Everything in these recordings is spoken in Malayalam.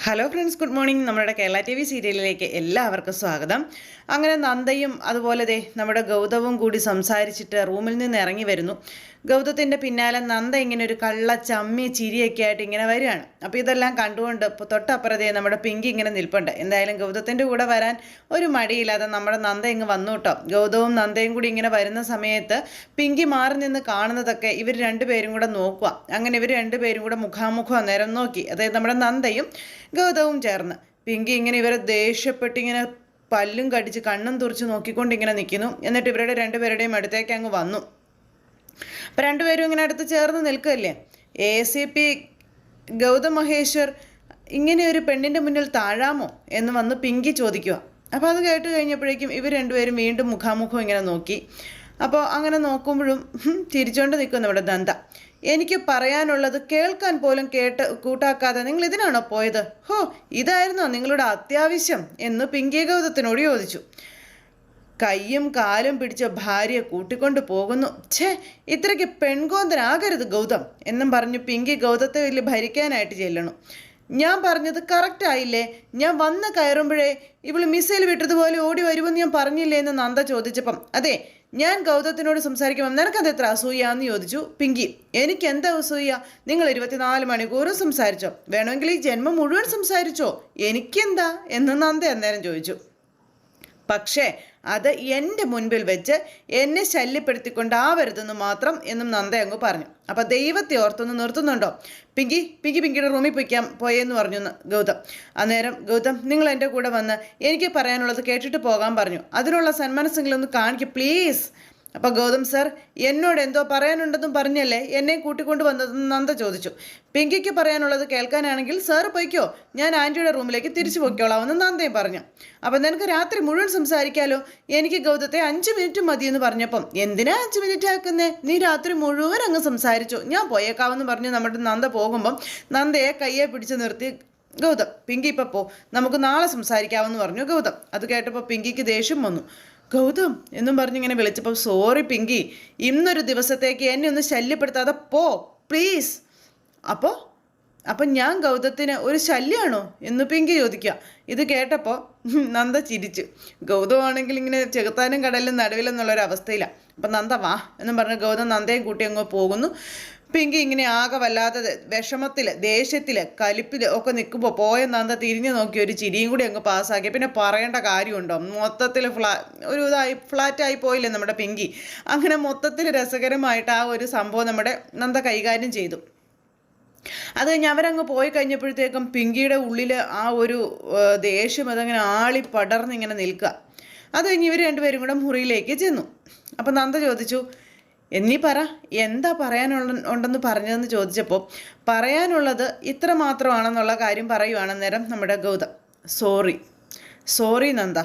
Hello friends, good morning. നമ്മുടെ കേരള ടി വി സീരിയലിലേക്ക് എല്ലാവർക്കും സ്വാഗതം. അങ്ങനെ നന്ദയും അതുപോലെ നമ്മുടെ ഗൗതവും കൂടി സംസാരിച്ചിട്ട് റൂമിൽ നിന്ന് ഇറങ്ങി വരുന്നു. ഗൗതത്തിൻ്റെ പിന്നാലെ നന്ദ ഇങ്ങനെ ഒരു കള്ള ചമ്മി ചിരിയൊക്കെ ആയിട്ട് ഇങ്ങനെ വരികയാണ്. അപ്പോൾ ഇതെല്ലാം കണ്ടുകൊണ്ട് തൊട്ടപ്പുറത്തെ നമ്മുടെ പിങ്കി ഇങ്ങനെ നിൽപ്പുണ്ട്. എന്തായാലും ഗൗതത്തിൻ്റെ കൂടെ വരാൻ ഒരു മടിയില്ലാതെ നമ്മുടെ നന്ദ ഇങ്ങ് വന്നു കേട്ടോ. ഗൗതവും നന്ദയും കൂടി ഇങ്ങനെ വരുന്ന സമയത്ത് പിങ്കി മാറി നിന്ന് കാണുന്നതൊക്കെ ഇവർ രണ്ടുപേരും കൂടെ നോക്കുക. അങ്ങനെ ഇവർ രണ്ടുപേരും കൂടെ മുഖാമുഖം നേരം നോക്കി. അതായത് നമ്മുടെ നന്ദയും ഗൗതവും ചേർന്ന് പിങ്കി ഇങ്ങനെ ഇവരെ ദേഷ്യപ്പെട്ടിങ്ങനെ പല്ലും കടിച്ച് കണ്ണും തുറച്ച് നോക്കിക്കൊണ്ട് ഇങ്ങനെ നിൽക്കുന്നു. എന്നിട്ട് ഇവരുടെ രണ്ടുപേരുടെയും അടുത്തേക്ക് അങ്ങ് വന്നു. അപ്പം രണ്ടുപേരും ഇങ്ങനെ അടുത്ത് ചേർന്ന് നിൽക്കുകയല്ലേ. ACP ഗൗതം മഹേശ്വർ ഇങ്ങനെ ഒരു പെണ്ണിൻ്റെ മുന്നിൽ താഴാമോ എന്ന് വന്ന് പിങ്കി ചോദിക്കുക. അപ്പോൾ അത് കേട്ട് കഴിഞ്ഞപ്പോഴേക്കും ഇവർ രണ്ടുപേരും വീണ്ടും മുഖാമുഖം ഇങ്ങനെ നോക്കി. അപ്പോൾ അങ്ങനെ നോക്കുമ്പോഴും ചിരിച്ചോണ്ട് നിൽക്കും നമ്മുടെ നന്ദ. എനിക്ക് പറയാനുള്ളത് കേൾക്കാൻ പോലും കൂട്ടാക്കാതെ നിങ്ങൾ ഇതിനാണോ പോയത്? ഹോ, ഇതായിരുന്നോ നിങ്ങളുടെ അത്യാവശ്യം എന്ന് പിങ്കി ഗൗതത്തിനോട് ചോദിച്ചു. കയ്യും കാലും പിടിച്ച ഭാര്യയെ കൂട്ടിക്കൊണ്ട് പോകുന്നു. ഇത്രയ്ക്ക് പെൺകോന്തനാകരുത് ഗൗതം എന്നും പറഞ്ഞു പിങ്കി ഗൗതത്തെ വലിയ ഭരിക്കാനായിട്ട് ചെല്ലണം. ഞാൻ പറഞ്ഞത് കറക്റ്റ് ആയില്ലേ? ഞാൻ വന്ന് കയറുമ്പോഴേ ഇവള് മിസൈൽ വിട്ടതുപോലെ ഓടി വരുമെന്ന് ഞാൻ പറഞ്ഞില്ലേ എന്ന് നന്ദ ചോദിച്ചപ്പം അതെ, ഞാൻ ഗൗതത്തിനോട് സംസാരിക്കുമ്പോൾ നിനക്കത് എത്ര അസൂയാന്ന് ചോദിച്ചു പിങ്കി. എനിക്ക് എന്താ അസൂയ? നിങ്ങൾ 24 മണിക്കൂറും സംസാരിച്ചോ, വേണമെങ്കിൽ ഈ ജന്മം മുഴുവൻ സംസാരിച്ചോ, എനിക്കെന്താ എന്ന് നന്ദ അന്നേരം ചോദിച്ചു. പക്ഷേ അത് എൻ്റെ മുൻപിൽ വെച്ച് എന്നെ ശല്യപ്പെടുത്തിക്കൊണ്ടാവരുതെന്ന് മാത്രം എന്നും നന്ദ അങ്ങ് പറഞ്ഞു. അപ്പം ദൈവത്തെ ഓർത്തൊന്ന് നിർത്തുന്നുണ്ടോ? പിങ്കിയുടെ റൂമിൽ പോയെന്ന് പറഞ്ഞു ഗൗതം. അന്നേരം ഗൗതം, നിങ്ങൾ എൻ്റെ കൂടെ വന്ന് എനിക്ക് പറയാനുള്ളത് കേട്ടിട്ട് പോകാൻ പറഞ്ഞു. അതിനുള്ള സന്മനസ്സെങ്കിലും ഒന്ന് കാണിക്കുക പ്ലീസ്. അപ്പോൾ ഗൗതം സാർ, എന്നോട് എന്തോ പറയാനുണ്ടെന്നും പറഞ്ഞല്ലേ എന്നെ കൂട്ടിക്കൊണ്ട് വന്നതെന്ന് നന്ദ ചോദിച്ചു. പിങ്കിക്ക് പറയാനുള്ളത് കേൾക്കാനാണെങ്കിൽ സാർ പൊയ്ക്കോ, ഞാൻ ആൻറ്റിയുടെ റൂമിലേക്ക് തിരിച്ചു പൊയ്ക്കോളാമെന്ന് നന്ദയും പറഞ്ഞു. അപ്പം നിനക്ക് രാത്രി മുഴുവൻ സംസാരിക്കാലോ, എനിക്ക് ഗൗതത്തെ 5 മിനിറ്റ് മതിയെന്ന് പറഞ്ഞപ്പം എന്തിനാ 5 മിനിറ്റ് ആക്കുന്നേ? നീ രാത്രി മുഴുവൻ അങ്ങ് സംസാരിച്ചു, ഞാൻ പോയേക്കാവെന്ന് പറഞ്ഞ് നമ്മുടെ നന്ദ പോകുമ്പം നന്ദയെ കയ്യെ പിടിച്ച് നിർത്തി ഗൗതം. പിങ്കി ഇപ്പം പോ, നമുക്ക് നാളെ സംസാരിക്കാമെന്ന് പറഞ്ഞു ഗൗതം. അത് കേട്ടപ്പോൾ പിങ്കിക്ക് ദേഷ്യം വന്നു. ഗൗതം എന്നും പറഞ്ഞിങ്ങനെ വിളിച്ചപ്പോൾ സോറി പിങ്കി, ഇന്നൊരു ദിവസത്തേക്ക് എന്നെ ഒന്ന് ശല്യപ്പെടുത്താതെ പോ പ്ലീസ്. അപ്പോൾ ഞാൻ ഗൗതത്തിന് ഒരു ശല്യമാണോ എന്ന് പിങ്കി ചോദിക്കുക. ഇത് കേട്ടപ്പോൾ നന്ദ ചിരിച്ചു. ഗൗതമാണെങ്കിൽ ഇങ്ങനെ ചെകുത്താനും കടലിലും നടുവിലെന്നുള്ളൊരവസ്ഥയിലാണ്. അപ്പം നന്ദ വാ എന്നും പറഞ്ഞ് ഗൗതം നന്ദയും കൂട്ടി അങ്ങ് പോകുന്നു. പിങ്കി ഇങ്ങനെ ആകെ വല്ലാതെ വിഷമത്തിൽ, ദേഷ്യത്തിൽ, കലിപ്പിൽ ഒക്കെ നിൽക്കുമ്പോൾ പോയ നന്ദ തിരിഞ്ഞു നോക്കി ഒരു ചിരിയും കൂടി അങ്ങ് പാസ്സാക്കി. പിന്നെ പറയേണ്ട കാര്യമുണ്ടോ? മൊത്തത്തിൽ ഫ്ലാറ്റായി പോയില്ലേ നമ്മുടെ പിങ്കി. അങ്ങനെ മൊത്തത്തിൽ രസകരമായിട്ട് ആ ഒരു സംഭവം നമ്മുടെ നന്ദ കൈകാര്യം ചെയ്തു. അത് കഴിഞ്ഞ് അവരങ്ങ് പോയി കഴിഞ്ഞപ്പോഴത്തേക്കും പിങ്കിയുടെ ഉള്ളിൽ ആ ഒരു ദേഷ്യം അതങ്ങനെ ആളി പടർന്ന് ഇങ്ങനെ നിൽക്കുക. അത് കഴിഞ്ഞ് ഇവർ രണ്ടുപേരും കൂടെ മുറിയിലേക്ക് ചെന്നു. അപ്പം നന്ദ ചോദിച്ചു, എന്നീ പറ, എന്താ പറയാനുണ്ടെന്ന് പറഞ്ഞതെന്ന് ചോദിച്ചപ്പോൾ പറയാനുള്ളത് ഇത്ര മാത്രമാണെന്നുള്ള കാര്യം പറയുവാണ് നേരം നമ്മുടെ ഗൗതം. സോറി നന്ദ.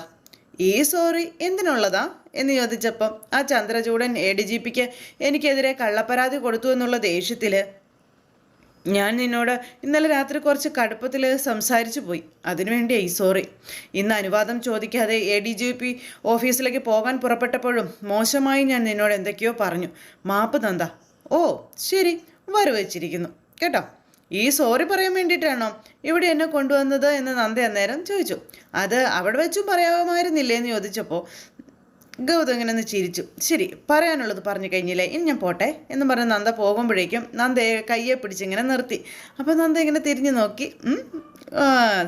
ഈ സോറി എന്തിനുള്ളതാ എന്ന് ചോദിച്ചപ്പം ആ ചന്ദ്രചൂടൻ ADGPക്ക് എനിക്കെതിരെ കള്ളപ്പരാതി കൊടുത്തു എന്നുള്ള ദേഷ്യത്തിൽ ഞാൻ നിന്നോട് ഇന്നലെ രാത്രി കുറച്ച് കടുപ്പത്തിൽ സംസാരിച്ചു പോയി, അതിനുവേണ്ടിയായി സോറി. ഇന്ന് അനുവാദം ചോദിക്കാതെ ADGP ഓഫീസിലേക്ക് പോകാൻ പുറപ്പെട്ടപ്പോഴും മോശമായി ഞാൻ നിന്നോട് എന്തൊക്കെയോ പറഞ്ഞു, മാപ്പ് നന്ദ. ഓ ശരി, വരവച്ചിരിക്കുന്നു കേട്ടോ. ഈ സോറി പറയാൻ വേണ്ടിയിട്ടാണോ ഇവിടെ എന്നെ കൊണ്ടുവന്നത് എന്ന് നന്ദ അന്നേരം ചോദിച്ചു. അത് അവിടെ വെച്ചും പറയാമായിരുന്നില്ലേ എന്ന് ചോദിച്ചപ്പോൾ ഗൗതം ഇങ്ങനെ ഒന്ന് ചിരിച്ചു. ശരി, പറയാനുള്ളത് പറഞ്ഞു കഴിഞ്ഞില്ലേ, ഇനി ഞാൻ പോട്ടെ എന്ന് പറഞ്ഞ് നന്ദ പോകുമ്പോഴേക്കും നന്ദയെ കയ്യെ പിടിച്ചിങ്ങനെ നിർത്തി. അപ്പോൾ നന്ദ ഇങ്ങനെ തിരിഞ്ഞു നോക്കി.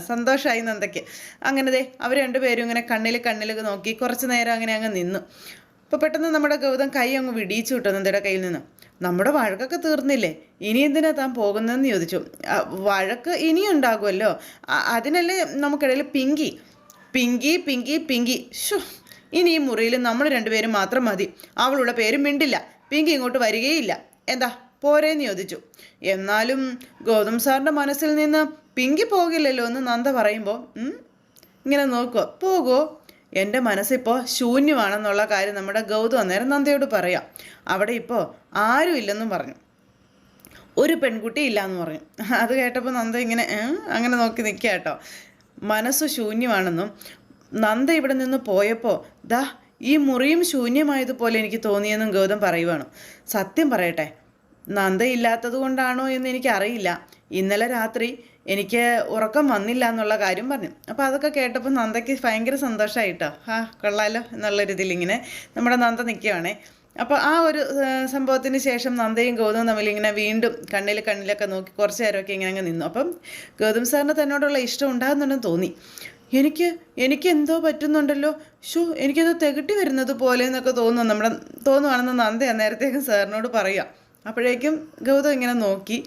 സന്തോഷമായി നന്ദയ്ക്ക്. അങ്ങനെ അവർ രണ്ടുപേരും ഇങ്ങനെ കണ്ണിൽ നോക്കി കുറച്ച് നേരം അങ്ങനെ അങ്ങ് നിന്നു. അപ്പോൾ പെട്ടെന്ന് നമ്മുടെ ഗൗതം കൈ അങ്ങ് വിടിയിച്ചു വിട്ടു നന്ദയുടെ കയ്യിൽ നിന്ന്. നമ്മുടെ വഴക്കൊക്കെ തീർന്നില്ലേ, ഇനി എന്തിനാ താൻ പോകുന്നതെന്ന് ചോദിച്ചു. വഴക്ക് ഇനിയും ഉണ്ടാകുമല്ലോ, അതിനല്ലേ നമുക്കിടയിൽ പിങ്കി ഷോ, ഇനി ഈ മുറിയിൽ നമ്മൾ രണ്ടുപേരും മാത്രം മതി, അവളുടെ പേരും മിണ്ടില്ല, പിങ്കി ഇങ്ങോട്ട് വരികയില്ല, എന്താ പോരേന്ന് ചോദിച്ചു. എന്നാലും ഗൗതം സാറിൻ്റെ മനസ്സിൽ നിന്ന് പിങ്കി പോകില്ലല്ലോ എന്ന് നന്ദ പറയുമ്പോൾ ഇങ്ങനെ നോക്കുക. പോകുമോ? എൻ്റെ മനസ്സിപ്പോൾ ശൂന്യമാണെന്നുള്ള കാര്യം നമ്മുടെ ഗൗതം അന്നേരം നന്ദയോട് പറയാം. അവിടെ ഇപ്പോൾ ആരും ഇല്ലെന്നും പറഞ്ഞു, ഒരു പെൺകുട്ടി ഇല്ലയെന്ന് പറഞ്ഞു. അത് കേട്ടപ്പോൾ നന്ദ ഇങ്ങനെ അങ്ങനെ നോക്കി നിൽക്കുക കേട്ടോ. മനസ്സ് ശൂന്യമാണെന്നും നന്ദ ഇവിടെ നിന്ന് പോയപ്പോൾ ഈ മുറിയും ശൂന്യമായതുപോലെ എനിക്ക് തോന്നിയെന്നും ഗൗതം പറയുവാണ്. സത്യം പറയട്ടെ, നന്ദയില്ലാത്തത് കൊണ്ടാണോ എന്ന് എനിക്കറിയില്ല. ഇന്നലെ രാത്രി എനിക്ക് ഉറക്കം വന്നില്ല എന്നുള്ള കാര്യം പറഞ്ഞു. അപ്പോൾ അതൊക്കെ കേട്ടപ്പോൾ നന്ദയ്ക്ക് ഭയങ്കര സന്തോഷമായിട്ടോ. കൊള്ളാലോ എന്നുള്ളൊരിതിൽ ഇങ്ങനെ നമ്മുടെ നന്ദ നിൽക്കുകയാണേ. അപ്പോൾ ആ ഒരു സംഭവത്തിന് ശേഷം നന്ദയും ഗൗതവും തമ്മിൽ ഇങ്ങനെ വീണ്ടും കണ്ണിലൊക്കെ നോക്കി കുറച്ച് നേരമൊക്കെ ഇങ്ങനെ അങ്ങ് നിന്നു. അപ്പം ഗൗതം സാറിന് തന്നോടുള്ള ഇഷ്ടം ഉണ്ടാകുന്നുണ്ടെന്ന് തോന്നി. എനിക്ക് എന്തോ പറ്റുന്നുണ്ടല്ലോ, എനിക്കത് തികട്ടി വരുന്നത് പോലെ എന്നൊക്കെ തോന്നുവാണെന്ന് നന്ദ നേരത്തേക്കും സാറിനോട് പറയാം. അപ്പോഴേക്കും ഗൗതം ഇങ്ങനെ നോക്കി.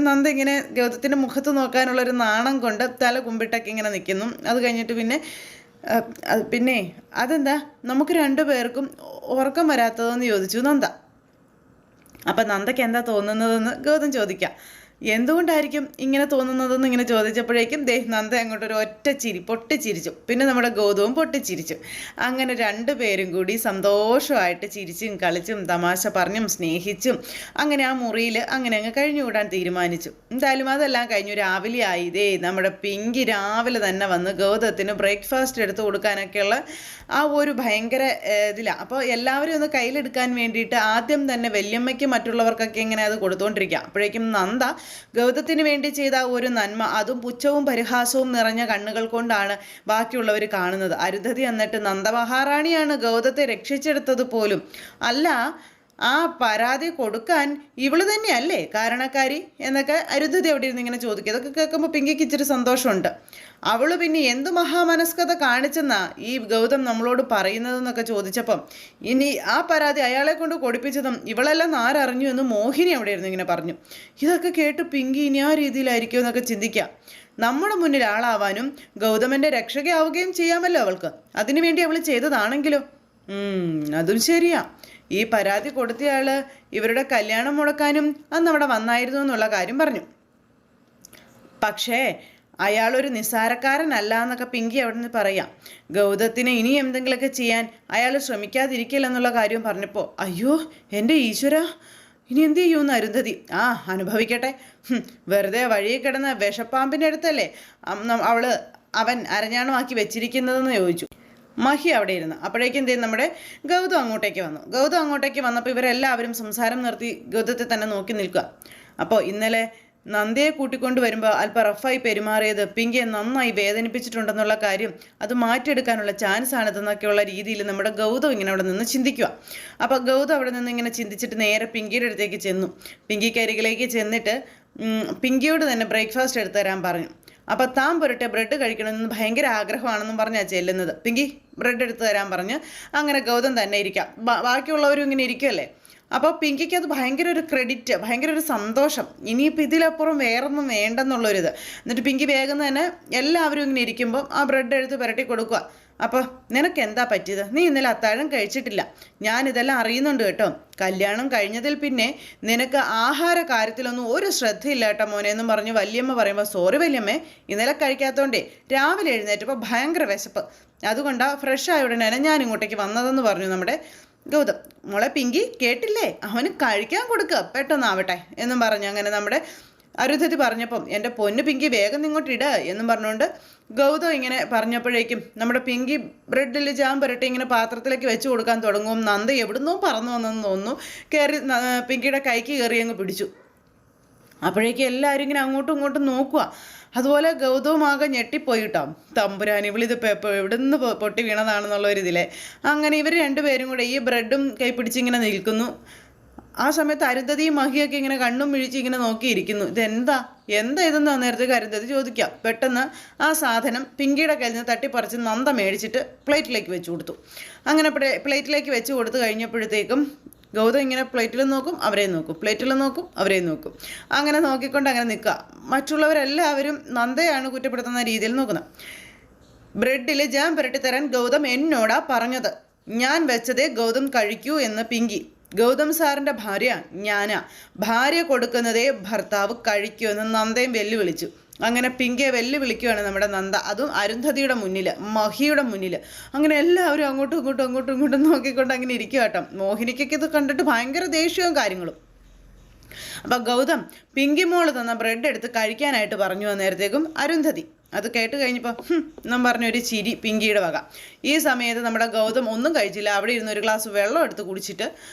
നന്ദ ഇങ്ങനെ ഗൗതത്തിൻ്റെ മുഖത്ത് നോക്കാനുള്ളൊരു നാണം കൊണ്ട് തല കുമ്പിട്ടൊക്കെ ഇങ്ങനെ നിൽക്കുന്നു. അത് കഴിഞ്ഞിട്ട് പിന്നെ അതെന്താ നമുക്ക് രണ്ടുപേർക്കും ഉറക്കം വരാത്തതെന്ന് ചോദിച്ചു നന്ദ. അപ്പം നന്ദയ്ക്ക് എന്താ തോന്നുന്നതെന്ന് ഗൗതം ചോദിക്കാം. എന്തുകൊണ്ടായിരിക്കും ഇങ്ങനെ തോന്നുന്നതെന്ന് ഇങ്ങനെ ചോദിച്ചപ്പോഴേക്കും നന്ദ അങ്ങോട്ടൊരു ഒറ്റ ചിരി പൊട്ടിച്ചിരിച്ചു. പിന്നെ നമ്മുടെ ഗൗതവും പൊട്ടിച്ചിരിച്ചു. അങ്ങനെ രണ്ടുപേരും കൂടി സന്തോഷമായിട്ട് ചിരിച്ചും കളിച്ചും തമാശ പറഞ്ഞും സ്നേഹിച്ചും അങ്ങനെ ആ മുറിയിൽ അങ്ങനെ അങ്ങ് കഴിഞ്ഞുകൂടാൻ തീരുമാനിച്ചു. എന്തായാലും അതെല്ലാം കഴിഞ്ഞു രാവിലെ ആയി. നമ്മുടെ പിങ്കി രാവിലെ തന്നെ വന്ന് ഗൗതത്തിന് ബ്രേക്ക്ഫാസ്റ്റ് എടുത്ത് കൊടുക്കാനൊക്കെയുള്ള ആ ഒരു ഭയങ്കര ഇതിലാണ്. അപ്പോൾ എല്ലാവരും ഒന്ന് കയ്യിലെടുക്കാൻ വേണ്ടിയിട്ട് ആദ്യം തന്നെ വല്യമ്മയ്ക്ക് മറ്റുള്ളവർക്കൊക്കെ ഇങ്ങനെ അത് കൊടുത്തുകൊണ്ടിരിക്കുക. അപ്പോഴേക്കും നന്ദ ഗൗതത്തിന് വേണ്ടി ചെയ്ത ഒരു നന്മ, അതും പുച്ഛവും പരിഹാസവും നിറഞ്ഞ കണ്ണുകൾ കൊണ്ടാണ് ബാക്കിയുള്ളവർ കാണുന്നത്. അരുന്ധതി എന്നിട്ട് നന്ദമഹാറാണിയാണ് ഗൗതത്തെ രക്ഷിച്ചെടുത്തത് പോലും. അല്ല, ആ പരാതി കൊടുക്കാൻ ഇവള് തന്നെയല്ലേ കാരണക്കാരി എന്നൊക്കെ അരുന്ധതി അവിടെ ഇരുന്ന് ഇങ്ങനെ ചോദിക്കുക. ഇതൊക്കെ കേൾക്കുമ്പോൾ പിങ്കിക്ക് ഇച്ചിരി സന്തോഷമുണ്ട്. അവള് പിന്നെ എന്തു മഹാമനസ്കത കാണിച്ചെന്നാ ഈ ഗൗതം നമ്മളോട് പറയുന്നതെന്നൊക്കെ ചോദിച്ചപ്പം ഇനി ആ പരാതി അയാളെ കൊണ്ട് കൊടുപ്പിച്ചതും ഇവളെല്ലാം ആരറിഞ്ഞു എന്ന് മോഹിനി അവിടെ ഇരുന്ന് ഇങ്ങനെ പറഞ്ഞു. ഇതൊക്കെ കേട്ട് പിങ്കി ഇനി ആ രീതിയിലായിരിക്കും എന്നൊക്കെ ചിന്തിക്കാം. നമ്മുടെ മുന്നിൽ ആളാവാനും ഗൗതമന്റെ രക്ഷകയാവുകയും ചെയ്യാമല്ലോ അവൾക്ക്. അതിനുവേണ്ടി അവൾ ചെയ്തതാണെങ്കിലോ അതും ശരിയാ. ഈ പരാതി കൊടുത്തയാള് ഇവരുടെ കല്യാണം മുടക്കാനും അന്ന് അവിടെ വന്നായിരുന്നു എന്നുള്ള കാര്യം പറഞ്ഞു. പക്ഷേ അയാളൊരു നിസ്സാരക്കാരനല്ല എന്നൊക്കെ പിങ്കി അവിടെ നിന്ന് പറയാം. ഗൗതത്തിന് ഇനി എന്തെങ്കിലുമൊക്കെ ചെയ്യാൻ അയാൾ ശ്രമിക്കാതിരിക്കില്ലെന്നുള്ള കാര്യം പറഞ്ഞപ്പോൾ അയ്യോ എൻ്റെ ഈശ്വര, ഇനി എന്ത് ചെയ്യുമെന്ന് അരുന്ധതി. അനുഭവിക്കട്ടെ. വെറുതെ വഴിയിൽ കിടന്ന വിഷപ്പാമ്പിൻ്റെ അടുത്തല്ലേ അവൻ അരഞ്ഞാണമാക്കി വെച്ചിരിക്കുന്നതെന്ന് ചോദിച്ചു മഹി അവിടെ ഇരുന്ന്. അപ്പോഴേക്കും നമ്മുടെ ഗൗതം അങ്ങോട്ടേക്ക് വന്നു. ഗൗതം അങ്ങോട്ടേക്ക് വന്നപ്പോൾ ഇവരെല്ലാവരും സംസാരം നിർത്തി ഗൗതത്തെ തന്നെ നോക്കി നിൽക്കുക. അപ്പോൾ ഇന്നലെ നന്ദയെ കൂട്ടിക്കൊണ്ട് വരുമ്പോൾ അല്പം റഫായി പെരുമാറിയത് പിങ്കിയെ നന്നായി വേദനിപ്പിച്ചിട്ടുണ്ടെന്നുള്ള കാര്യം അത് മാറ്റിയെടുക്കാനുള്ള ചാൻസ് ആണിതെന്നൊക്കെയുള്ള രീതിയിൽ നമ്മുടെ ഗൗതം ഇങ്ങനെ അവിടെ നിന്ന് ചിന്തിക്കുക. അപ്പോൾ ഗൗതം അവിടെ നിന്ന് ഇങ്ങനെ ചിന്തിച്ചിട്ട് നേരെ പിങ്കിയുടെ അടുത്തേക്ക് ചെന്നു. പിങ്കിക്ക് അരികിലേക്ക് ചെന്നിട്ട് പിങ്കിയോട് തന്നെ ബ്രേക്ക്ഫാസ്റ്റ് എടുത്തു തരാൻ പറഞ്ഞു. അപ്പോൾ താൻ പുരട്ടെ ബ്രെഡ് കഴിക്കണമെന്ന് ഭയങ്കര ആഗ്രഹമാണെന്നും പറഞ്ഞാൽ ചെല്ലുന്നത്. പിങ്കി ബ്രെഡ് എടുത്തു തരാൻ പറഞ്ഞ് അങ്ങനെ ഗൗതം തന്നെ ഇരിക്കാം. ബാക്കിയുള്ളവരും ഇങ്ങനെ ഇരിക്കുമല്ലേ. അപ്പോൾ പിങ്കിക്ക് അത് ഭയങ്കര ഒരു ക്രെഡിറ്റ്, ഭയങ്കര ഒരു സന്തോഷം. ഇനിയിപ്പോൾ ഇതിലപ്പുറം വേറൊന്നും വേണ്ടെന്നുള്ളൊരിത്. എന്നിട്ട് പിങ്കി വേഗം തന്നെ എല്ലാവരും ഇങ്ങനെ ഇരിക്കുമ്പോൾ ആ ബ്രെഡ് എടുത്ത് പുരട്ടി കൊടുക്കുക. അപ്പോൾ നിനക്ക് എന്താ പറ്റിയത്? നീ ഇന്നലെ അത്താഴം കഴിച്ചിട്ടില്ല. ഞാനിതെല്ലാം അറിയുന്നുണ്ട് കേട്ടോ. കല്യാണം കഴിഞ്ഞതിൽ പിന്നെ നിനക്ക് ആഹാര കാര്യത്തിലൊന്നും ഒരു ശ്രദ്ധയില്ല കേട്ടോ മോനെ എന്നും പറഞ്ഞ് വല്യമ്മ പറയുമ്പോൾ സോറി വല്യമ്മേ, ഇന്നലെ കഴിക്കാത്തതുകൊണ്ടേ രാവിലെ എഴുന്നേറ്റപ്പോൾ ഭയങ്കര വിശപ്പ്, അതുകൊണ്ടാണ് ഫ്രഷ് ആയ ഉടനെ ഞാൻ ഇങ്ങോട്ടേക്ക് വന്നതെന്ന് പറഞ്ഞു നമ്മുടെ ഗൗതം. മോളെ പിങ്കി കേട്ടില്ലേ, അവന് കഴിക്കാൻ കൊടുക്കുക പെട്ടെന്നാവട്ടെ എന്നും പറഞ്ഞു അങ്ങനെ നമ്മുടെ അരുന്ധതി പറഞ്ഞപ്പം എൻ്റെ പൊന്നു പിങ്കി വേഗം ഇങ്ങോട്ട് ഇട എന്നും പറഞ്ഞുകൊണ്ട് ഗൗതം ഇങ്ങനെ പറഞ്ഞപ്പോഴേക്കും നമ്മുടെ പിങ്കി ബ്രെഡിൽ ജാം പുരട്ടി ഇങ്ങനെ പാത്രത്തിലേക്ക് വെച്ച് കൊടുക്കാൻ തുടങ്ങും. നന്ദ എവിടുന്നോ പറന്നു വന്നെന്ന് തോന്നുന്നു, കയറി പിങ്കിയുടെ കൈക്ക് കയറി അങ്ങ് പിടിച്ചു. അപ്പോഴേക്കും എല്ലാവരും ഇങ്ങനെ അങ്ങോട്ടും ഇങ്ങോട്ടും നോക്കുക. അതുപോലെ ഗൗതവും ആകെ ഞെട്ടിപ്പോയി കേട്ടോ. തമ്പുരാൻ ഇവളിതിപ്പോൾ എവിടുന്ന് പൊട്ടി വീണതാണെന്നുള്ള ഒരു ഇതിലെ അങ്ങനെ ഇവർ രണ്ടുപേരും കൂടെ ഈ ബ്രെഡും കൈ പിടിച്ചിങ്ങനെ നിൽക്കുന്നു. ആ സമയത്ത് അരുന്ധതിയും മഹിയൊക്കെ ഇങ്ങനെ കണ്ണും മിഴിച്ച് ഇങ്ങനെ നോക്കിയിരിക്കുന്നു. ഇതെന്താ ഇതെന്നാ നേരത്തേക്ക് അരുന്ധതി ചോദിക്കാം. പെട്ടെന്ന് ആ സാധനം പിങ്കിയുടെ കയ്യിൽ നിന്ന് തട്ടിപ്പറിച്ച് നന്ദ മേടിച്ചിട്ട് പ്ലേറ്റിലേക്ക് വെച്ച് കൊടുത്തു. അങ്ങനെ പ്ലേറ്റിലേക്ക് വെച്ച് കൊടുത്തു കഴിഞ്ഞപ്പോഴത്തേക്കും ഗൗതം ഇങ്ങനെ പ്ലേറ്റിലും നോക്കും അവരെയും നോക്കും, പ്ലേറ്റിലും നോക്കും അവരെയും നോക്കും. അങ്ങനെ നോക്കിക്കൊണ്ട് അങ്ങനെ നിൽക്കുക. മറ്റുള്ളവരെല്ലാവരും നന്ദയാണ് കുറ്റപ്പെടുത്തുന്ന രീതിയിൽ നോക്കുന്നത്. ബ്രെഡിൽ ജാം പുരട്ടിത്തരാൻ ഗൗതം എന്നോടാ പറഞ്ഞത്. ഞാൻ വെച്ചതേ ഗൗതം കഴിക്കൂ എന്ന് പിങ്കി. ഗൗതം സാറിൻ്റെ ഭാര്യ ഞാനാ. ഭാര്യ കൊടുക്കുന്നതേ ഭർത്താവ് കഴിക്കൂ എന്ന് നന്ദയും വെല്ലുവിളിച്ചു. അങ്ങനെ പിങ്കിയെ വെല്ലുവിളിക്കുകയാണ് നമ്മുടെ നന്ദ. അതും അരുന്ധതിയുടെ മുന്നിൽ, മഹിയുടെ മുന്നിൽ. അങ്ങനെ എല്ലാവരും അങ്ങോട്ടും ഇങ്ങോട്ടും നോക്കിക്കൊണ്ട് അങ്ങനെ ഇരിക്കുക കേട്ടോ. മോഹിനിക്കൊക്കെ ഇത് കണ്ടിട്ട് ഭയങ്കര ദേഷ്യവും കാര്യങ്ങളും. അപ്പം ഗൗതം പിങ്കി മോള് തന്ന ബ്രെഡ് എടുത്ത് കഴിക്കാനായിട്ട് പറഞ്ഞു. നേരത്തേക്കും അരുന്ധതി അത് കേട്ട് കഴിഞ്ഞപ്പോൾ എന്നും പറഞ്ഞൊരു ചിരി പിങ്കിയുടെ വക. ഈ സമയത്ത് നമ്മുടെ ഗൗതം ഒന്നും കഴിച്ചില്ല. അവിടെ ഇരുന്ന് ഒരു ഗ്ലാസ് വെള്ളം എടുത്ത് കുടിച്ചിട്ട്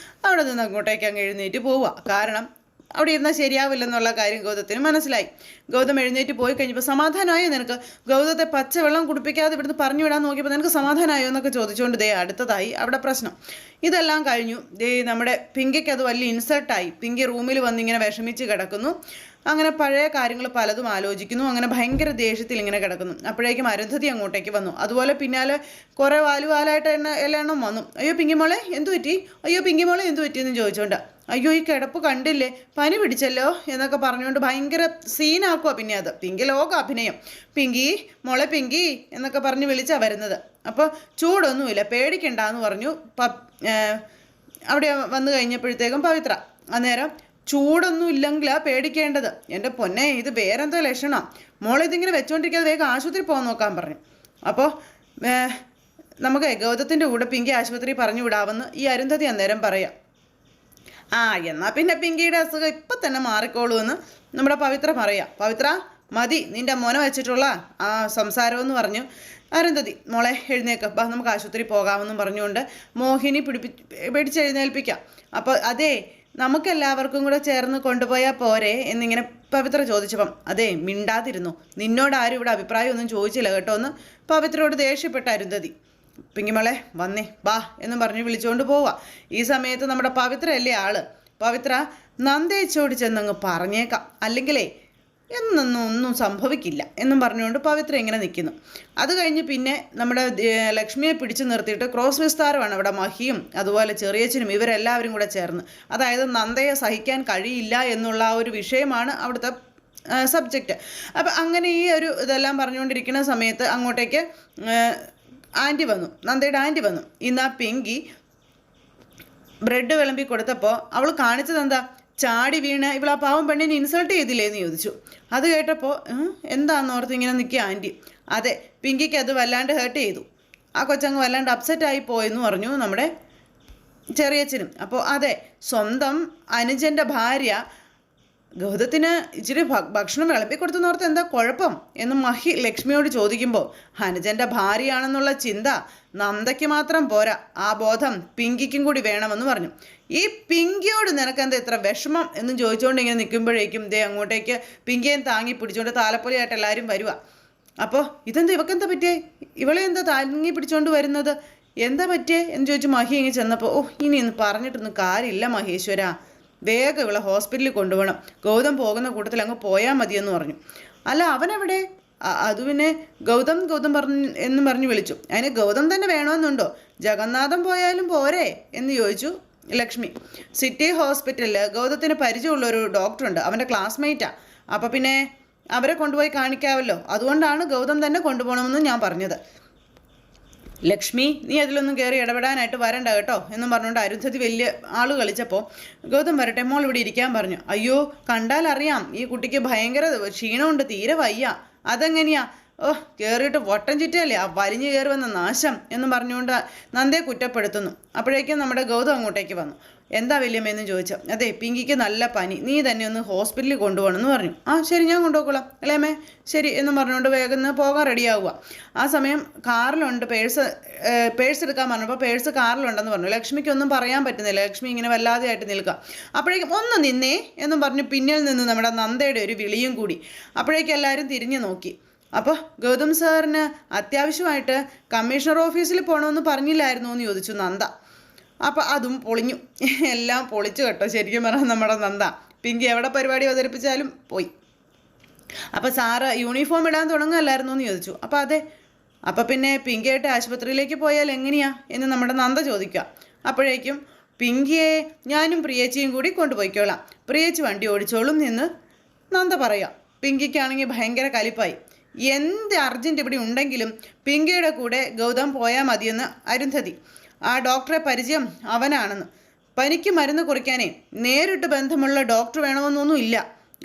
അവിടെ നിന്ന് അങ്ങോട്ടേക്ക് അങ്ങ് എഴുന്നേറ്റ് പോവുക. കാരണം അവിടെ ഇരുന്നാൽ ശരിയാവില്ലെന്നുള്ള കാര്യം ഗൗതത്തിന് മനസ്സിലായി. ഗൗതം എഴുന്നേറ്റ് പോയി കഴിഞ്ഞപ്പോൾ സമാധാനമായോ നിനക്ക്? ഗൗതത്തെ പച്ചവെള്ളം കുടിപ്പിക്കാതെ ഇവിടുന്ന് പറഞ്ഞു വിടാൻ നോക്കിയപ്പോൾ നിനക്ക് സമാധാനമായോ എന്നൊക്കെ ചോദിച്ചുകൊണ്ട് ദേ അടുത്തതായി അവിടെ പ്രശ്നം. ഇതെല്ലാം കഴിഞ്ഞു. ദേ നമ്മുടെ പിങ്കിക്ക് അത് വലിയ ഇൻസൾട്ടായി. പിങ്കി റൂമിൽ വന്നിങ്ങനെ വിഷമിച്ച് കിടക്കുന്നു. അങ്ങനെ പഴയ കാര്യങ്ങൾ പലതും ആലോചിക്കുന്നു. അങ്ങനെ ഭയങ്കര ദേഷ്യത്തിൽ ഇങ്ങനെ കിടക്കുന്നു. അപ്പോഴേക്കും അരുന്ധതി അങ്ങോട്ടേക്ക് വന്നു. അതുപോലെ പിന്നാലെ കുറേ വാലുവാലായിട്ട് എല്ലാം വന്നു. അയ്യോ പിങ്കിമോളെ എന്തു പറ്റി? അയ്യോ പിങ്കിമോളെ എന്തു പറ്റിയെന്ന് ചോദിച്ചുകൊണ്ട്, അയ്യോ ഈ കിടപ്പ് കണ്ടില്ലേ, പനി പിടിച്ചല്ലോ എന്നൊക്കെ പറഞ്ഞുകൊണ്ട് ഭയങ്കര സീനാക്കുക. പിന്നെ അത് പിങ്കി ലോക അഭിനയം. പിങ്കി മോളെ പിങ്കി എന്നൊക്കെ പറഞ്ഞ് വിളിച്ചാണ് വരുന്നത്. അപ്പോൾ ചൂടൊന്നുമില്ല, പേടിക്കണ്ടെന്ന് പറഞ്ഞു. അവിടെ വന്നു കഴിഞ്ഞപ്പോഴത്തേക്കും പവിത്ര അന്നേരം ചൂടൊന്നും ഇല്ലെങ്കിലാണ് പേടിക്കേണ്ടത്. എൻ്റെ പൊന്നെ ഇത് വേറെന്തോ ലക്ഷണം, മോളെ ഇതിങ്ങനെ വെച്ചുകൊണ്ടിരിക്കാതെ വേഗം ആശുപത്രി പോകാൻ നോക്കാൻ പറഞ്ഞു. അപ്പോൾ നമുക്ക് ഗൗതത്തിൻ്റെ കൂടെ പിങ്കി ആശുപത്രി പറഞ്ഞു വിടാമെന്ന് ഈ അരുന്ധതി അന്നേരം പറയാം. എന്നാൽ പിന്നെ പിങ്കിയുടെ അസുഖം ഇപ്പം തന്നെ മാറിക്കോളൂ എന്ന് നമ്മുടെ പവിത്ര പറയാം. പവിത്ര മതി നിൻ്റെ മോനെ വെച്ചിട്ടുള്ള ആ സംസാരമെന്ന് പറഞ്ഞു. അരുന്ധതി മോളെ എഴുന്നേക്ക്, നമുക്ക് ആശുപത്രി പോകാമെന്നും പറഞ്ഞുകൊണ്ട് മോഹിനി പിടിച്ചെഴുന്നേൽപ്പിക്കാം. അപ്പോൾ അതേ നമുക്കെല്ലാവർക്കും കൂടെ ചേർന്ന് കൊണ്ടുപോയാൽ പോരെ എന്നിങ്ങനെ പവിത്ര ചോദിച്ചപ്പം അതേ മിണ്ടാതിരുന്നു, നിന്നോട് ആരും ഇവിടെ അഭിപ്രായമൊന്നും ചോദിച്ചില്ല കേട്ടോ എന്ന് പവിത്രയോട് ദേഷ്യപ്പെട്ട അരുന്ധതി. പിങ്കിമോളെ വന്നേ ബാ എന്നും പറഞ്ഞ് വിളിച്ചുകൊണ്ട് പോവാ. ഈ സമയത്ത് നമ്മുടെ പവിത്ര അല്ലേ ആള്. പവിത്ര നന്ദേച്ചോട് ചെന്നങ്ങ് പറഞ്ഞേക്കാം, അല്ലെങ്കിലേ ഒന്നും സംഭവിക്കില്ല എന്നും പറഞ്ഞുകൊണ്ട് പവിത്ര ഇങ്ങനെ നിൽക്കുന്നു. അത് കഴിഞ്ഞ് പിന്നെ നമ്മുടെ ലക്ഷ്മിയെ പിടിച്ചു നിർത്തിയിട്ട് ക്രോസ് വിസ്താരമാണ് അവിടെ മഹിയും അതുപോലെ ചെറിയച്ഛനും ഇവരെല്ലാവരും കൂടെ ചേർന്ന്. അതായത് നന്ദയെ സഹിക്കാൻ കഴിയില്ല എന്നുള്ള ആ ഒരു വിഷയമാണ് അവിടുത്തെ സബ്ജക്റ്റ്. അപ്പം അങ്ങനെ ഈ ഒരു ഇതെല്ലാം പറഞ്ഞുകൊണ്ടിരിക്കുന്ന സമയത്ത് അങ്ങോട്ടേക്ക് ആൻറ്റി വന്നു, നന്ദയുടെ ആൻറ്റി വന്നു. ഇന്ന് ആ പിങ്കി ബ്രെഡ് വിളമ്പി കൊടുത്തപ്പോൾ അവൾ കാണിച്ചത് എന്താ, ചാടി വീണ് ഇവൾ ആ പാവം പെണ്ണിനെ ഇൻസൾട്ട് ചെയ്തില്ലേന്ന് ചോദിച്ചു. അത് കേട്ടപ്പോൾ എന്താണെന്നോർത്ത് ഇങ്ങനെ നിൽക്കുക ആൻറ്റി. അതെ പിങ്കിക്ക് അത് വല്ലാണ്ട് ഹേർട്ട് ചെയ്തു, ആ കൊച്ചങ്ങ് വല്ലാണ്ട് അപ്സെറ്റായി പോയെന്ന് പറഞ്ഞു നമ്മുടെ ചെറിയച്ഛനും. അപ്പോൾ അതെ സ്വന്തം അനുജൻ്റെ ഭാര്യ ഗൗതത്തിന് ഇച്ചിരി ഭക്ഷണം വിളമ്പിക്കൊടുത്തെന്ന് ഓർത്ത് എന്താ കുഴപ്പം എന്ന് മഹി ലക്ഷ്മിയോട് ചോദിക്കുമ്പോൾ അനുജൻ്റെ ഭാര്യയാണെന്നുള്ള ചിന്ത നന്ദയ്ക്ക് മാത്രം പോരാ, ആ ബോധം പിങ്കിക്കും കൂടി വേണമെന്ന് പറഞ്ഞു. ഈ പിങ്കിയോട് നിനക്കെന്താ ഇത്ര വിഷമം എന്ന് ചോദിച്ചുകൊണ്ട് ഇങ്ങനെ നിൽക്കുമ്പോഴേക്കും ദേ അങ്ങോട്ടേക്ക് പിങ്കിയെ താങ്ങി പിടിച്ചുകൊണ്ട് താലപ്പൊലിയായിട്ട് എല്ലാവരും വരുക. അപ്പോൾ ഇതെന്താ ഇവക്കെന്താ പറ്റിയേ, ഇവളെ എന്താ താങ്ങി പിടിച്ചുകൊണ്ട് വരുന്നത്, എന്താ പറ്റിയേ എന്ന് ചോദിച്ചു മഹി ഇങ്ങനെ ചെന്നപ്പോൾ ഇനി ഇന്ന് പറഞ്ഞിട്ടൊന്നും കാര്യമില്ല മഹേശ്വര, വേഗം ഇവളെ ഹോസ്പിറ്റലിൽ കൊണ്ടുപോകണം, ഗൗതം പോകുന്ന കൂട്ടത്തിൽ അങ്ങ് പോയാൽ മതിയെന്ന് പറഞ്ഞു. അല്ല അവനെവിടെ? അത് പിന്നെ ഗൗതം പറഞ്ഞു വിളിച്ചു. അതിന് ഗൗതം തന്നെ വേണമെന്നുണ്ടോ, ജഗന്നാഥം പോയാലും പോരെ എന്ന് ചോദിച്ചു ലക്ഷ്മി. സിറ്റി ഹോസ്പിറ്റലിൽ ഗൗതത്തിന് പരിചയമുള്ളൊരു ഡോക്ടറുണ്ട്, അവൻ്റെ ക്ലാസ്മേറ്റാണ്. അപ്പോൾ പിന്നെ അവരെ കൊണ്ടുപോയി കാണിക്കാമല്ലോ, അതുകൊണ്ടാണ് ഗൗതം തന്നെ കൊണ്ടുപോകണമെന്ന് ഞാൻ പറഞ്ഞത്. ലക്ഷ്മി നീ അതിലൊന്നും കയറി ഇടപെടാനായിട്ട് വരണ്ട കേട്ടോ എന്നും പറഞ്ഞുകൊണ്ട് അരുന്ധതി വലിയ ആൾ കളിച്ചപ്പോൾ ഗൗതം വരട്ടെ മോൾ ഇവിടെ ഇരിക്കാൻ പറഞ്ഞു. അയ്യോ കണ്ടാൽ അറിയാം ഈ കുട്ടിക്ക് ഭയങ്കര ക്ഷീണമുണ്ട്, തീരെ വയ്യ. അതെങ്ങനെയാ, കയറിയിട്ട് വട്ടം ചുറ്റല്ലേ ആ വലിഞ്ഞു കയറി വന്ന നാശം എന്നും പറഞ്ഞുകൊണ്ട് നന്ദയെ കുറ്റപ്പെടുത്തുന്നു. അപ്പോഴേക്കും നമ്മുടെ ഗൗതം അങ്ങോട്ടേക്ക് വന്നു. എന്താ വല്യമ്മയെന്ന് ചോദിച്ചു. അതെ പിങ്കിക്ക് നല്ല പനി, നീ തന്നെ ഒന്ന് ഹോസ്പിറ്റലിൽ കൊണ്ടുപോകണമെന്ന് പറഞ്ഞു. ശരി ഞാൻ കൊണ്ടുപോയിക്കോളാം അല്ലേമ്മേ, ശരി എന്നും പറഞ്ഞുകൊണ്ട് വേഗം പോകാൻ റെഡിയാവുക. ആ സമയം കാറിലുണ്ട് പേഴ്സ് എടുക്കാൻ പറഞ്ഞപ്പോൾ പേഴ്സ് കാറിലുണ്ടെന്ന് പറഞ്ഞു. ലക്ഷ്മിക്കൊന്നും പറയാൻ പറ്റുന്നില്ല, ലക്ഷ്മി ഇങ്ങനെ വല്ലാതെയായിട്ട് നിൽക്കുക. അപ്പോഴേക്കും ഒന്ന് നിന്നേ എന്നും പറഞ്ഞു പിന്നിൽ നിന്ന് നമ്മുടെ നന്ദയുടെ ഒരു വിളിയും കൂടി. അപ്പോഴേക്കും എല്ലാവരും തിരിഞ്ഞു നോക്കി. അപ്പോൾ ഗൗതം സാറിന് അത്യാവശ്യമായിട്ട് കമ്മീഷണർ ഓഫീസിൽ പോകണമെന്ന് പറഞ്ഞില്ലായിരുന്നു എന്ന് ചോദിച്ചു നന്ദ. അപ്പോൾ അതും പൊളിഞ്ഞു, എല്ലാം പൊളിച്ചു കേട്ടോ. ശരിക്കും പറഞ്ഞാൽ നമ്മുടെ നന്ദ പിങ്കി എവിടെ പരിപാടി അവതരിപ്പിച്ചാലും പോയി. അപ്പോൾ സാറ് യൂണിഫോം ഇടാൻ തുടങ്ങുമല്ലായിരുന്നു എന്ന് ചോദിച്ചു. അപ്പോൾ അതെ, അപ്പോൾ പിന്നെ പിങ്കിയായിട്ട് ആശുപത്രിയിലേക്ക് പോയാൽ എങ്ങനെയാ എന്ന് നമ്മുടെ നന്ദ ചോദിക്കുക. അപ്പോഴേക്കും പിങ്കിയെ ഞാനും പ്രിയേച്ചിയും കൂടി കൊണ്ടുപോയിക്കോളാം, പ്രിയേച്ചി വണ്ടി ഓടിച്ചോളും എന്ന് നന്ദ പറയാം. പിങ്കിക്കാണെങ്കിൽ ഭയങ്കര കലിപ്പായി. എന്ത് അർജൻറ്റ് ഇവിടെ ഉണ്ടെങ്കിലും പിങ്കിയുടെ കൂടെ ഗൗതം പോയാൽ മതിയെന്ന് അരുന്ധതി. ആ ഡോക്ടറെ പരിചയം അവനാണെന്ന്. പനിക്ക് മരുന്ന് കുറിക്കാനേ നേരിട്ട് ബന്ധമുള്ള ഡോക്ടർ വേണമെന്നൊന്നും ഇല്ല.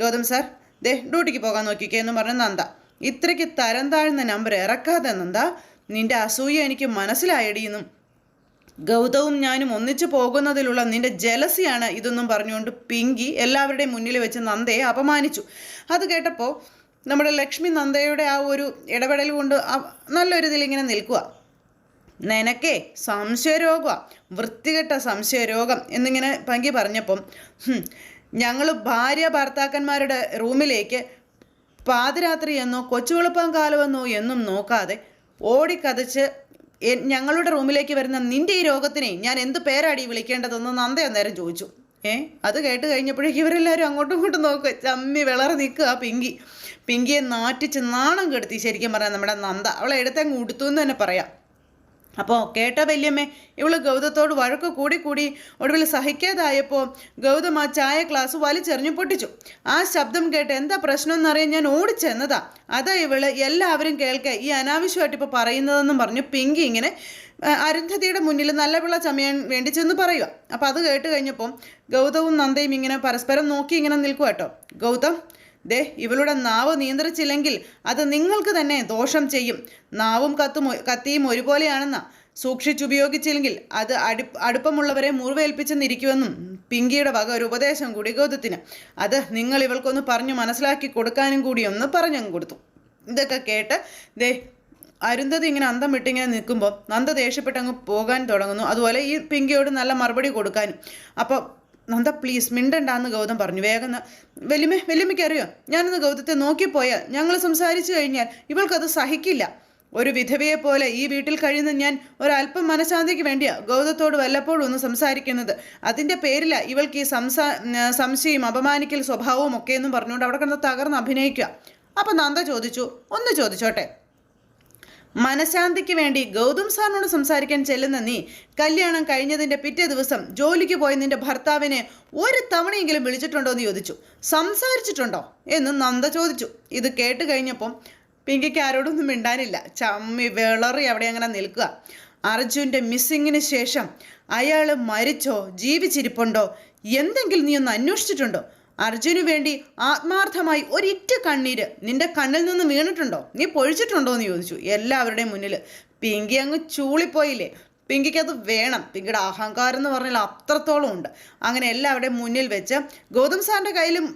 ഗൗതം സാർ ദേ ഡ്യൂട്ടിക്ക് പോകാൻ നോക്കിക്കേ എന്ന് പറഞ്ഞ നന്ദ. ഇത്രയ്ക്ക് തരം താഴ്ന്ന നമ്പർ ഇറക്കാതെ നന്ദ, നിന്റെ അസൂയ എനിക്ക് മനസ്സിലായടിയെന്നും ഗൗതവും ഞാനും ഒന്നിച്ചു പോകുന്നതിലുള്ള നിന്റെ ജലസിയാണ് ഇതൊന്നും പറഞ്ഞുകൊണ്ട് പിങ്കി എല്ലാവരുടെയും മുന്നിൽ വെച്ച് നന്ദയെ അപമാനിച്ചു. അത് കേട്ടപ്പോൾ നമ്മുടെ ലക്ഷ്മി നന്ദയുടെ ആ ഒരു ഇടപെടൽ കൊണ്ട് നല്ലൊരു ഇതിലിങ്ങനെ നിൽക്കുക. നിനക്കേ സംശയരോഗമാണ്, വൃത്തികെട്ട സംശയരോഗം എന്നിങ്ങനെ പങ്കി പറഞ്ഞപ്പം ഞങ്ങൾ ഭാര്യ ഭർത്താക്കന്മാരുടെ റൂമിലേക്ക് പാതിരാത്രി എന്നോ കൊച്ചുവെളുപ്പം കാലമെന്നോ എന്നും നോക്കാതെ ഓടിക്കതച്ച് ഞങ്ങളുടെ റൂമിലേക്ക് വരുന്ന നിന്റെ ഈ രോഗത്തിനെ ഞാൻ എന്ത് പേരാടി വിളിക്കേണ്ടതെന്ന് നന്ദ അന്നേരം ചോദിച്ചു. അത് കേട്ട് കഴിഞ്ഞപ്പോഴേക്കും ഇവരെല്ലാവരും അങ്ങോട്ടും ഇങ്ങോട്ടും നോക്കുക, ചമ്മി വിളറി നിൽക്കുക. പിങ്കിയെ നാറ്റിച്ച് നാണം കെടുത്തി ശരിക്കും പറയാം നമ്മുടെ നന്ദ. അവളെ എടുത്തങ്ങ് ഉടുത്തു എന്ന് തന്നെ പറയാം. അപ്പോൾ കേട്ട വല്യമ്മേ, ഇവള് ഗൗതത്തോട് വഴക്ക് കൂടി ഒടുവിൽ സഹിക്കാതായപ്പോൾ ഗൗതം ആ ചായ ഗ്ലാസ് വലിച്ചെറിഞ്ഞു പൊട്ടിച്ചു. ആ ശബ്ദം കേട്ട് എന്താ പ്രശ്നം എന്നറിയാൻ ഞാൻ ഓടിച്ചെന്നതാ. അതാ ഇവള് എല്ലാവരും കേൾക്കെ ഈ അനാവശ്യമായിട്ട് ഇപ്പോൾ പറയുന്നതെന്നും പറഞ്ഞു പിങ്കി ഇങ്ങനെ അരുന്ധതിയുടെ മുന്നിൽ നല്ല പിള്ള ചമയാൻ വേണ്ടി ചെന്ന് പറയുക. അപ്പം അത് കേട്ട് കഴിഞ്ഞപ്പോൾ ഗൗതവും നന്ദയും ഇങ്ങനെ പരസ്പരം നോക്കി ഇങ്ങനെ നിൽക്കുക കേട്ടോ. ഗൗതം, ഇവളുടെ നാവ് നിയന്ത്രിച്ചില്ലെങ്കിൽ അത് നിങ്ങൾക്ക് തന്നെ ദോഷം ചെയ്യും. നാവും കത്തിയും ഒരുപോലെയാണെന്നാ. സൂക്ഷിച്ചുപയോഗിച്ചില്ലെങ്കിൽ അത് അടുപ്പമുള്ളവരെ മുറിവേൽപ്പിച്ചെന്നിരിക്കുമെന്നും പിങ്കിയുടെ വക ഒരു ഉപദേശം കൂടി ഗൗതത്തിന്. അത് നിങ്ങൾ ഇവൾക്കൊന്ന് പറഞ്ഞു മനസ്സിലാക്കി കൊടുക്കാനും കൂടി ഒന്ന് പറഞ്ഞങ്ങ് കൊടുത്തു. ഇതൊക്കെ കേട്ട് അരുന്ധതി ഇങ്ങനെ അന്തം വിട്ടിങ്ങനെ നിൽക്കുമ്പോൾ നന്ദ ദേഷ്യപ്പെട്ടങ്ങ് പോകാൻ തുടങ്ങുന്നു. അതുപോലെ ഈ പിങ്കിയോട് നല്ല മറുപടി കൊടുക്കാനും. അപ്പോൾ നന്ദ പ്ലീസ് മിണ്ടണ്ടാന്ന് ഗൗതം പറഞ്ഞു. വേഗം വല്യമ്മയ്ക്ക് അറിയോ, ഞാനൊന്ന് ഗൗതത്തെ നോക്കിപ്പോയാൽ ഞങ്ങൾ സംസാരിച്ചു കഴിഞ്ഞാൽ ഇവൾക്കത് സഹിക്കില്ല. ഒരു വിധവയെ പോലെ ഈ വീട്ടിൽ കഴിയുന്ന ഞാൻ ഒരല്പം മനഃശാന്തിക്ക് വേണ്ടിയാ ഗൗതത്തോട് വല്ലപ്പോഴും ഒന്ന് സംസാരിക്കുന്നത്. അതിൻ്റെ പേരില ഇവൾക്ക് ഈ സംശയം അപമാനിക്കൽ സ്വഭാവവും ഒക്കെ എന്നും പറഞ്ഞുകൊണ്ട് അവിടെ കിടന്ന് തകർന്ന് അഭിനയിക്കുക. അപ്പം നന്ദ ചോദിച്ചു, ഒന്ന് ചോദിച്ചോട്ടെ, മനഃശാന്തിക്ക് വേണ്ടി ഗൗതം സാറിനോട് സംസാരിക്കാൻ ചെല്ലുന്ന നീ കല്യാണം കഴിഞ്ഞതിൻ്റെ പിറ്റേ ദിവസം ജോലിക്ക് പോയ നിന്റെ ഭർത്താവിനെ ഒരു തവണയെങ്കിലും വിളിച്ചിട്ടുണ്ടോ എന്ന് ചോദിച്ചു. സംസാരിച്ചിട്ടുണ്ടോ എന്ന് നന്ദ ചോദിച്ചു. ഇത് കേട്ട് കഴിഞ്ഞപ്പം പിങ്കിക്ക് ആരോടൊന്നും മിണ്ടാനില്ല. ചമ്മി വിളറി അവിടെ അങ്ങനെ നിൽക്കുക. അർജുൻ്റെ മിസ്സിങ്ങിന് ശേഷം അയാൾ മരിച്ചോ ജീവിച്ചിരിപ്പുണ്ടോ എന്തെങ്കിലും നീ ഒന്ന് അന്വേഷിച്ചിട്ടുണ്ടോ? അർജുനു വേണ്ടി ആത്മാർത്ഥമായി ഒരിറ്റ കണ്ണീര് നിന്റെ കണ്ണിൽ നിന്ന് വീണിട്ടുണ്ടോ? നീ പൊഴിച്ചിട്ടുണ്ടോ എന്ന് ചോദിച്ചു എല്ലാവരുടെയും മുന്നിൽ. പിങ്കി അങ്ങ് ചൂളിപ്പോയില്ലേ. പിങ്കിക്ക് അത് വേണം. പിങ്കിയുടെ അഹങ്കാരം എന്ന് പറഞ്ഞാൽ അത്രത്തോളം ഉണ്ട്. അങ്ങനെ എല്ലാവരുടെയും മുന്നിൽ വെച്ച് ഗൗതം സാറിൻ്റെ കയ്യിലും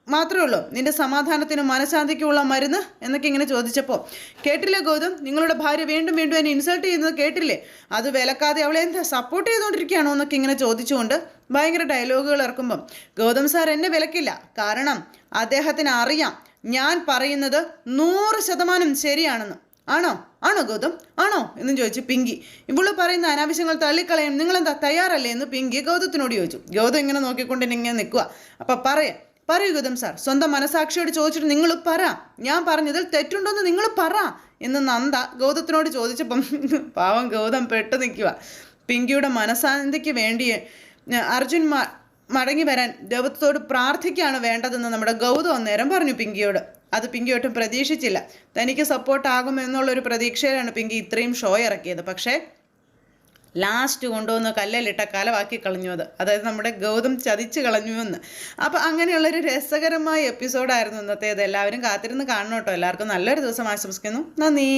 മാത്രമേ ഉള്ളൂ നിന്റെ സമാധാനത്തിനും മനഃശാന്തിക്കുമുള്ള മരുന്ന് എന്നൊക്കെ ഇങ്ങനെ ചോദിച്ചപ്പോൾ, കേട്ടില്ലേ ഗൗതം, നിങ്ങളുടെ ഭാര്യ വീണ്ടും വീണ്ടും എന്നെ ഇൻസൾട്ട് ചെയ്യുന്നത് കേട്ടില്ലേ? അത് വിലക്കാതെ അവളെ എന്താ സപ്പോർട്ട് ചെയ്തുകൊണ്ടിരിക്കുകയാണോ എന്നൊക്കെ ഇങ്ങനെ ചോദിച്ചുകൊണ്ട് ഭയങ്കര ഡയലോഗുകൾ ഇറക്കുമ്പം ഗൗതം സാർ എന്നെ വിലക്കില്ല. കാരണം അദ്ദേഹത്തിന് അറിയാം ഞാൻ പറയുന്നത് 100% ശരിയാണെന്ന്. ആണോ ഗൗതം, ആണോ എന്നും ചോദിച്ചു പിങ്കി. ഇവള് പറയുന്ന അനാവശ്യങ്ങൾ തള്ളിക്കളയാൻ നിങ്ങളെന്താ തയ്യാറല്ലേ എന്ന് പിങ്കി ഗൗതത്തിനോട് ചോദിച്ചു. ഗൗതം ഇങ്ങനെ നോക്കിക്കൊണ്ട് ഇങ്ങനെ നിൽക്കുക. അപ്പം പറയൂ ഗൗതം സാർ, സ്വന്തം മനസാക്ഷിയോട് ചോദിച്ചിട്ട് നിങ്ങൾ പറ, ഞാൻ പറഞ്ഞതിൽ തെറ്റുണ്ടോന്ന് നിങ്ങൾ പറ എന്ന് നന്ദ ഗൗതത്തിനോട് ചോദിച്ചപ്പം പാവം ഗൗതം പെട്ടു നിൽക്കുക. പിങ്കിയുടെ മനഃശാന്തിക്ക് വേണ്ടി അർജുൻ മടങ്ങി വരാൻ ദൈവത്തോട് പ്രാർത്ഥിക്കുകയാണ് വേണ്ടതെന്ന് നമ്മുടെ ഗൗതം അന്നേരം പറഞ്ഞു പിങ്കിയോട്. അത് പിങ്കി ഒട്ടും പ്രതീക്ഷിച്ചില്ല. തനിക്ക് സപ്പോർട്ടാകുമെന്നുള്ളൊരു പ്രതീക്ഷയിലാണ് പിങ്കി ഇത്രയും ഷോ ഇറക്കിയത്. പക്ഷേ ലാസ്റ്റ് കൊണ്ടുവന്ന് കല്ലിലിട്ട കലവാക്കി കളഞ്ഞു. അതായത് നമ്മുടെ ഗൗതം ചതിച്ച് കളഞ്ഞുവെന്ന്. അപ്പോൾ അങ്ങനെയുള്ളൊരു രസകരമായ എപ്പിസോഡായിരുന്നു ഇന്നത്തേത്. എല്ലാവരും കാത്തിരുന്ന് കാണണം കേട്ടോ. എല്ലാവർക്കും നല്ലൊരു ദിവസം ആശംസിക്കുന്നു. നന്ദി.